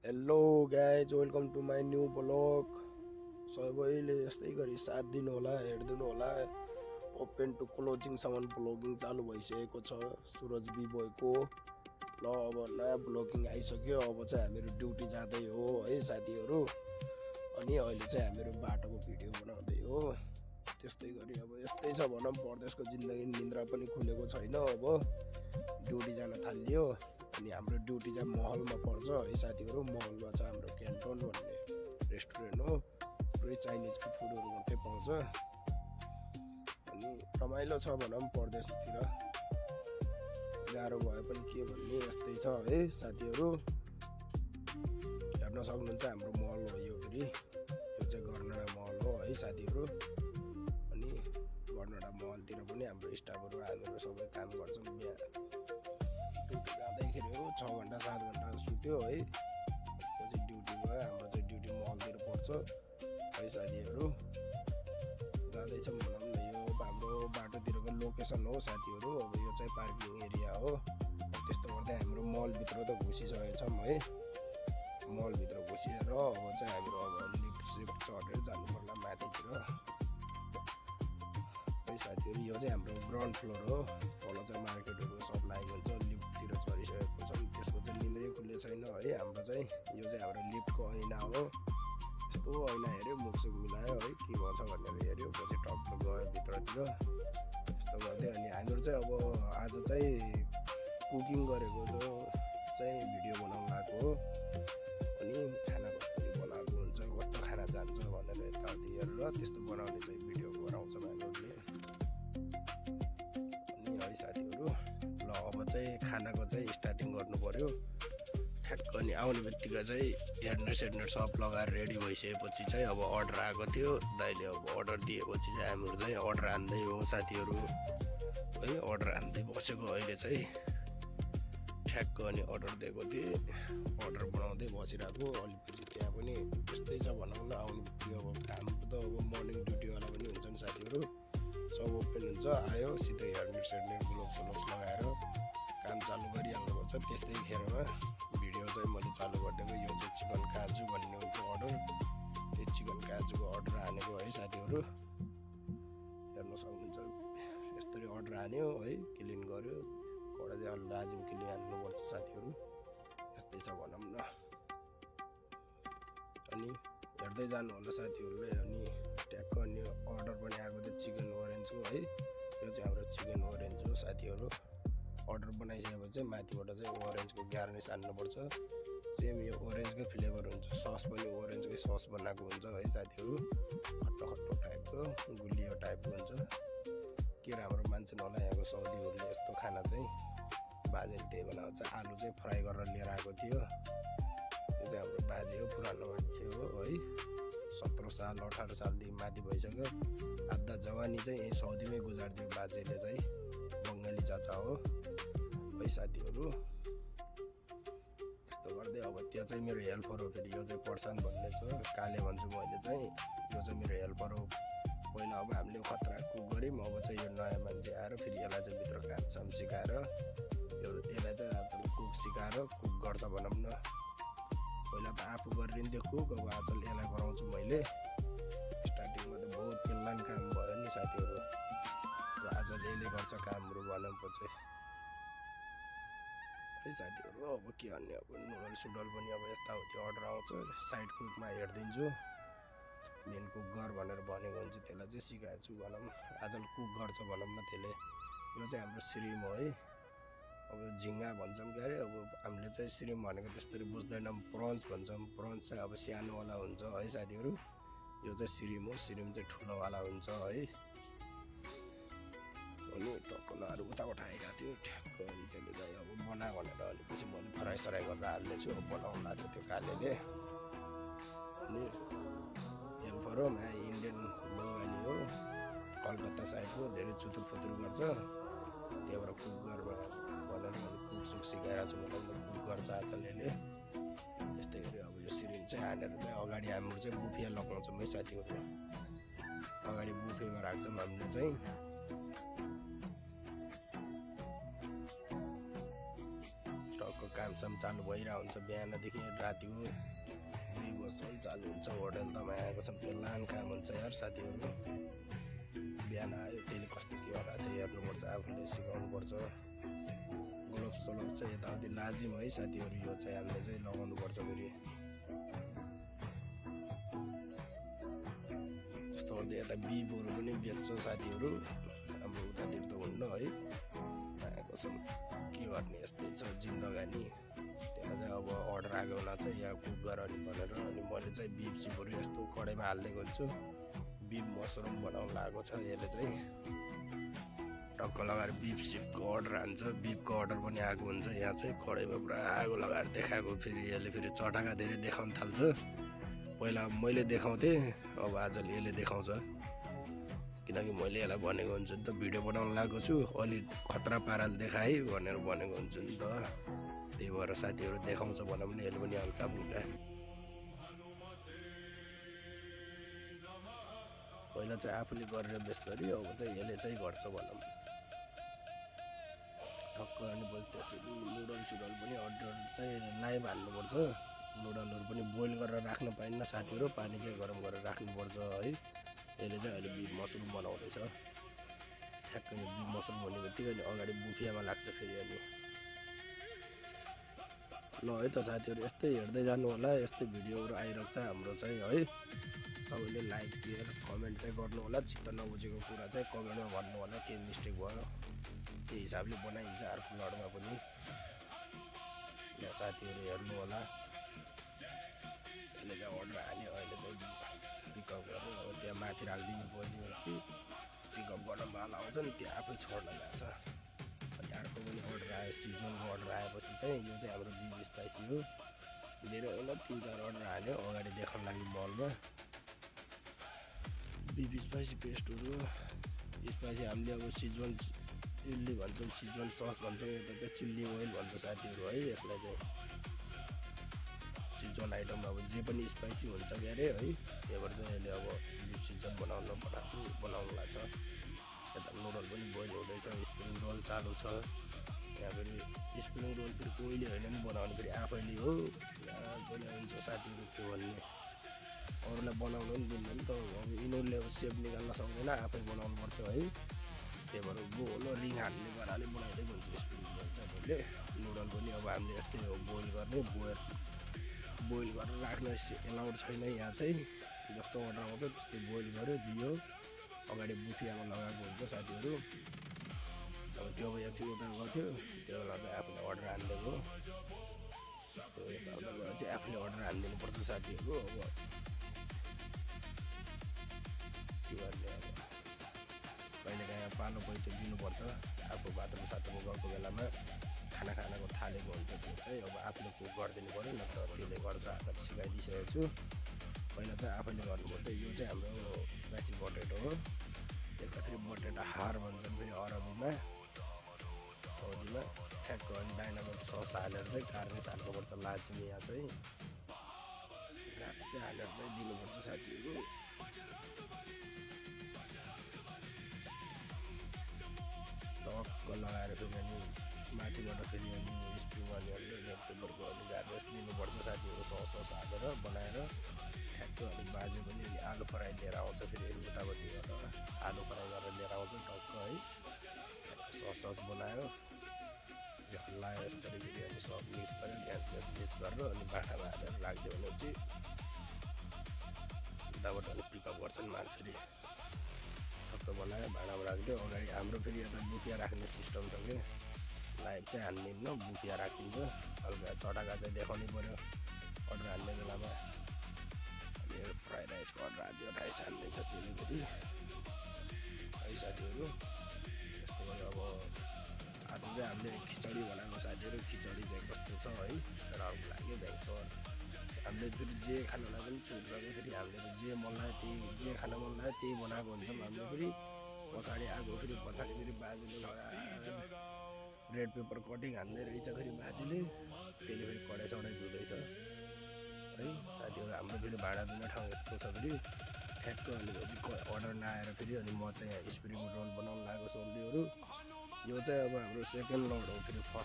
Hello guys, welcome to my new blog. सबैले यस्तै गरी साथ दिनु होला, हेरिदिनु होला। ओपन टु क्लोजिङसम्म ब्लगिङ चालु भइसकेको छ सुरज बिबोयको। ल अब नयाँ ब्लगिङ आइसक्यो। अब चाहिँ हामीहरू ड्युटी जाँदै हो है साथीहरू। अनि अहिले चाहिँ हामीहरू बाटोको भिडियो बनाउँदै हो। त्यस्तै गरी अब यस्तै छ भनौँ, परदेशको जिन्दगी। निन्द्रा पनि खुलेको छैन। अब ड्युटी जान थालियो। अनि हाम्रो ड्युटी चाहिँ महलमा पर्छ है साथीहरू। महलमा चाहिँ हाम्रो क्यान्टोन भन्ने रेस्टुरेन्ट हो। पुरै चाइनिजको फुडहरू मात्रै पाउँछ। अनि रमाइलो छ भनौँ, परदेशतिर गाह्रो भए पनि के भन्ने, यस्तै छ है साथीहरू। हेर्न सक्नुहुन्छ हाम्रो महल हो यो फेरि। यो चाहिँ गर्नडा महल हो है साथीहरू। अनि गर्नडा महलतिर पनि हाम्रो स्टाफहरू हामीहरू सबै काम गर्छौँ। बिहान ड्युटी जाँदाखेरि हो 6 घन्टा 7 घन्टा सुत्यो है। पछि ड्युटी भयो। हाम्रो चाहिँ ड्युटी महलतिर पर्छ है साथीहरू। जाँदैछौँ भनौँ न। यो हाम्रो बाटोतिरको लोकेसन हो साथीहरू। अब यो चाहिँ पार्किङ एरिया हो। त्यस्तो गर्दै हाम्रो मलभित्र त घुसिसकेको छौँ है। मलभित्र घुसिएर अब चाहिँ हामीहरू अब लिफ्ट सिफ्ट चढेर जानु पर्ला माथितिर है साथीहरू। यो चाहिँ हाम्रो ग्राउन्ड फ्लोर हो। तल चाहिँ मार्केटहरू सब लागेको हुन्छ। लिफ्टतिर चढिसकेको छ। त्यसको चाहिँ निन्द्रै खुल्ले छैन है। हाम्रो चाहिँ यो चाहिँ हाम्रो लिफ्टको ऐना हो। यस्तो ऐना हेऱ्यो, मुखसुख मिलायो है, के भन्छ भनेर हेऱ्यो। पछि टक्क गयो भित्रतिर। यस्तो गर्दै अनि हामीहरू चाहिँ अब आज चाहिँ कुकिङ गरेको चाहिँ भिडियो बनाउनु आएको हो। अनि खाना कसरी बनाएको हुन्छ, कस्तो खाना जान्छ भनेर यताउति हेरेर त्यस्तो बनाउने चाहिँ भिडियो बनाउँछौँ हामीहरूले। अनि है साथीहरू, ल अब चाहिँ खानाको चाहिँ स्टार्टिङ गर्नु पऱ्यो ठ्याक्क। अनि आउने बित्तिकै चाहिँ हेडनेट सब लगाएर रेडी भइसकेपछि चाहिँ अब अर्डर आएको थियो। दाइले अब अर्डर दिएपछि चाहिँ हामीहरू चाहिँ अर्डर हान्दै हो साथीहरू है। अर्डर हान्दै बसेको अहिले चाहिँ ठ्याक्क। अनि अर्डर दिएको थिएँ, अर्डर बनाउँदै बसिरहेको। अलिपछि त्यहाँ पनि त्यस्तै छ भनौँ न। आउने बित्तिकै अब काम त अब मर्निङ ड्युटीवाला पनि हुन्छ नि साथीहरू। सब ओपन हुन्छ, आयो सिधै हेडनेट ग्लोभ्स लगाएर काम चालु गरिहाल्नुपर्छ। त्यस्तै खेरमा भिडियो चाहिँ मैले चालु गरिदिएको। यो चाहिँ चिकन काजु भन्ने हुन्छ अर्डर। त्यही चिकन काजुको अर्डर हानेको है साथीहरू। हेर्न सक्नुहुन्छ। यस्तरी अर्डर हान्यो है, क्लिन गर्यो। कडा चाहिँ अलि राजिम क्लिन हान्नुपर्छ साथीहरू। यस्तै छ भनौँ न। अनि हेर्दै जानु होला साथीहरूले। अनि ट्याक्क अनि अर्डर पनि आएको थियो चिकन ओरेन्जको है। यो चाहिँ हाम्रो चिकन ओरेन्ज हो साथीहरू। अर्डर बनाइसकेपछि चाहिँ माथिबाट चाहिँ ओरेन्जको गार्निस हान्नुपर्छ। सेम यो ओरेन्जकै फ्लेभर हुन्छ। सस पनि ओरेन्जकै सस बनाएको हुन्छ है साथीहरू। खट्टो खट्टो टाइपको, गुलियो टाइपको हुन्छ। के राम्रो मान्छे नहोला यहाँको साउदीहरूले यस्तो खाना चाहिँ। बाजेले त्यही बनाउँछ। आलु चाहिँ फ्राई गरेर लिएर आएको थियो। यो चाहिँ हाम्रो बाजे हो, पुरानो मान्छे हो है। 17 साल 18 सालदेखि माथि भइसक्यो। आधा जवानी चाहिँ यहीँ साउदीमै गुजारिदियो बाजेले चाहिँ। बङ्गाली चाचा हो है साथीहरू। यस्तो गर्दै अब त्यो चाहिँ मेरो हेल्पर हो फेरि। यो चाहिँ पर्सान भन्ने छ, काले भन्छु मैले चाहिँ। यो चाहिँ मेरो हेल्पर हो। पहिला अब हामीले खतरा कुक गऱ्यौँ। अब चाहिँ यो नयाँ मान्छे आएर फेरि यसलाई चाहिँ भित्र कामसाम सिकाएर यसलाई चाहिँ आजकल कुक सिकाएर कुक गर्छ भनौँ न। पहिला त आफू गरिदिन्थ्यो कुक, अब आजकल यसलाई गराउँछु मैले। स्टार्टिङमा त बहुत पेल्लान काम भयो नि साथीहरू। र आजकल यसले गर्छ कामहरू भनेपछि है साथीहरू। अब के भन्ने, अब नुडल सुडल पनि अब यताउति अर्डर आउँछ। साइड कुकमा हेरिदिन्छु। मेन कुक गर भनेर भनेको हुन्छ, त्यसलाई चाहिँ सिकाएको छु भनौँ। आजकल कुक गर्छ भनौँ न त्यसले। यो चाहिँ हाम्रो श्रिम हो है। अब झिङ्गा भन्छौँ के अरे। अब हामीले चाहिँ श्रिम भनेको त्यस्तरी बुझ्दैनौँ। प्रन्स भन्छौँ। प्रन्स चाहिँ अब सानोवाला हुन्छ है साथीहरू। यो चाहिँ श्रिम हो। श्रिम चाहिँ ठुलोवाला हुन्छ है। अनि टक्कलाहरू उता उठाएका थियो ठ्याक्क। अनि त्यसले चाहिँ अब बना भनेर अनि पछि मैले फ्राई सराई गरेर हाल्नेछु। अब बनाउनु लाग्छ त्यो कालेले। अनि हेल्पर हो, इन्डियन बङ्गाली हो, कलकत्ता साइडको। धेरै चुतुर फुतुर गर्छ। त्यहाँबाट कुक गर भनेर मैले कुक सुक सिकाइरहेको छु भनेर कुक गर्छ आजकल यसले। त्यस्तै गरी अब यो सिरिन चाहिँ हानेर चाहिँ अगाडि हाम्रो चाहिँ बुफे लगाउँछौँ है साथीहरू। अगाडि बुफेमा राख्छौँ हामीले चाहिँ। टक्क कामसाम चालु भइरहेको हुन्छ बिहानदेखि रातिको 2 बजीसम्म चालु हुन्छ होटल त आएको छ पेलान काम हुन्छ यार साथीहरू बिहान आयो त्यसले कस्तो के गरेर चाहिँ हेर्नुपर्छ आफूले सिकाउनुपर्छ ग्लोभ्स सोलोभ चाहिँ यताउति लाजिम है साथीहरू यो चाहिँ हामीले चाहिँ लगाउनुपर्छ फेरि जस्तो गर्दै यता बिबहरू पनि बेच्छ साथीहरू हाम्रो उतातिर त हुन्न है कसम के गर्ने यस्तै छ जिन्दगानी त्यहाँ चाहिँ अब अर्डर आएको बेला चाहिँ यहाँ कुक गर नि भनेर अनि मैले चाहिँ बिफ सिपहरू यस्तो कडाइमा हालिदिएको हुन्छु बिफ मसरुम बनाउनु लागेको छ यसले चाहिँ टक्क लगाएर बिफ सिपको अर्डर हान्छ बिफको अर्डर पनि आएको हुन्छ यहाँ चाहिँ कडाइमा पुरा आगो लगाएर देखाएको फेरि यसले फेरि चटाका धेरै देखाउन थाल्छ पहिला मैले देखाउँथेँ अब आजले यसले देखाउँछ किनकि मैले यसलाई भनेको हुन्छु नि त भिडियो बनाउन लागेको छु अलि खतरा पाराले देखाएँ भनेर भनेको हुन्छु नि त त्यही भएर साथीहरू देखाउँछ भनौँ भने यसले पनि हल्का फुल्का पहिला चाहिँ आफूले गरेर बेच्छ अब चाहिँ यसले चाहिँ गर्छ भनौँ ठक्क अनि त्यसरी नुडल सुडल पनि अर्डर चाहिँ लाइभ हाल्नुपर्छ नुडलहरू पनि बोइल गरेर राख्न पाइन्न साथीहरू पानी चाहिँ गरम गरेर राख्नुपर्छ है यसले चाहिँ अहिले बिफ मसरुम बनाउँदैछ ठ्याक्कै यो बिफ मसरुम भन्ने बित्तिकै अनि अगाडि बुफियामा लाग्छ फेरि अनि ल है त साथीहरू यस्तै हेर्दै जानु होला यस्तै भिडियोहरू आइरहेको छ हाम्रो चाहिँ है सबैले लाइक सेयर कमेन्ट चाहिँ गर्नु होला चित्त नबुझेको कुरा चाहिँ कमेन्टमा भन्नु होला के मिस्टेक भयो त्यही हिसाबले बनाइन्छ अर्को लडमा पनि ल साथीहरू हेर्नु होला यसले चाहिँ अर्डर हाल्यो अहिले चाहिँ पिकअप गरेर अब त्यहाँ माथि राखिदिनु गइदिएपछि पिकअप गर्न बाला आउँछ नि त्यो आफै छोड्न जान्छ अनि अर्को पनि अर्डर आयो सिजनको अर्डर आएपछि चाहिँ यो चाहिँ हाम्रो बिफ स्पाइसी हो धेरै होइन 3-4 अर्डर हाल्यो अगाडि देखाउन लागि मलमा बिफ स्पाइसी पेस्टहरू स्पाइसी हामीले अब सिजन चिल्ली भन्छौँ सिजन सस भन्छौँ यता चाहिँ चिल्ली ओइल भन्छ साथीहरू है यसलाई चाहिँ सिजन आइटम अब जे पनि स्पाइसी हुन्छ के अरे है त्यही भएर चाहिँ यसले अब बिफ सिजन बनाउनु लाग्छ यता नुडल पनि बोइल हुँदैछ स्प्रिङ रोल चालु छ यहाँ फेरि स्प्रिङ रोल फेरि कोहीले होइन नि बनाउनु फेरि आफैले हो पनि हुन्छ साथीहरू के भन्ने अरूलाई बनाउनु पनि दिन्न नि त अब यिनीहरूले अब सेप निकाल्न सक्दैन आफै बनाउनु पर्छ है त्यही भएर गोलो रिङ हान्ने पाराले बनाइदिएको हुन्छ स्प्रिङ रोल चाहिँ मैले नुडल पनि अब हामीले यस्तै हो बोइल गर्ने बोइल गरेर राख्न एलाउड छैन यहाँ चाहिँ जस्तो अर्डर आउँछ त्यस्तै बोइल गर्यो दियो अगाडि बुफियामा लगाएको हुन्छ साथीहरू अब त्यो अब एकछिन उता गर्थ्यो त्यो बेला चाहिँ आफूले अर्डर हानिदिएको यताउता गएर चाहिँ आफूले अर्डर हानिदिनुपर्छ साथीहरू अब के गर्ने अब कहिलेकाहीँ पालो पैसा दिनुपर्छ आफू बाथरुम साथरुम गएको बेलामा खाना खानाको थालेको हुन्छ त्यो चाहिँ अब आफूले कुक गरिदिनु पऱ्यो न त त्यसले गर्छ आज सिकाइदिइसकेको छु पहिला चाहिँ आफैले गर्नुपर्छ यो चाहिँ हाम्रो स्पाइसी पोटेटो हो यता फेरि पोटेटो हार भन्छन् फेरि अरबीमा साउदीमा ठ्याक्क अनि डाइनामोट सस हालेर चाहिँ गार्निस हाल्नुपर्छ लाजिम यहाँ चाहिँ गार्निस चाहिँ हालेर चाहिँ दिनुपर्छ साथीहरू टक्क लगाएर फेरि अनि माथिबाट फेरि अनि स्प्रिङ अनियनले रेड पेपरको अनि गार्निस दिनुपर्छ साथीहरू सस हालेर बनाएर ठ्याक्क अनि बाजे पनि अनि आलु फ्राई लिएर आउँछ फेरि उतापट्टिबाट आलु फ्राई गरेर लिएर आउँछ टक्क है सस बनायो हल्लायो यसरी फेरि अनि सब मिक्स गरेर ग्यास मिक्स गरेर अनि बाटामा हालेर राखिदियो भने चाहिँ उताबाट अनि पिकअप गर्छन् माल फेरि टक्क बनायो भाँडामा राखिदियो अगाडि हाम्रो फेरि यता बुफिया राख्ने सिस्टम छ कि लाइभ चाहिँ हान्दिन्न बुफिया राखिदिन्छ हल्का चटाका चाहिँ देखाउनै पऱ्यो अर्डर हान्ने बेलामा अनि फ्राई राइसको अर्डर हालिदियो राइस हालिदिन्छ त्यसले फेरि है साथीहरू यस्तो भयो अब आज चाहिँ हामीले खिचडी बनाएको साथीहरू खिचडी चाहिँ कस्तो छ है राम्रो लाग्यो भयङ्कर हामीले फेरि जे खानालाई पनि छुट गर्यो फेरि हामीले जे मन लाग्यो त्यही जे खाना मन लाग्यो त्यही बनाएको हुन्छौँ हामीले फेरि पछाडि आएको फेरि पछाडि फेरि बाजेले रेड पेपर कटिङ हान्दै रहेछ फेरि बाजेले त्यसले फेरि कडाइ सडाइ धुँदैछ है साथीहरू हाम्रो फेरि भाँडा धुने ठाउँ यस्तो छ फेरि ठ्याक्क अनि अर्डर नआएर फेरि अनि म चाहिँ यहाँ स्प्रिङ रोल बनाउनु लागेको सोल्डीहरू यो चाहिँ अब हाम्रो सेकेन्ड लोड हो फेरि फर्स्ट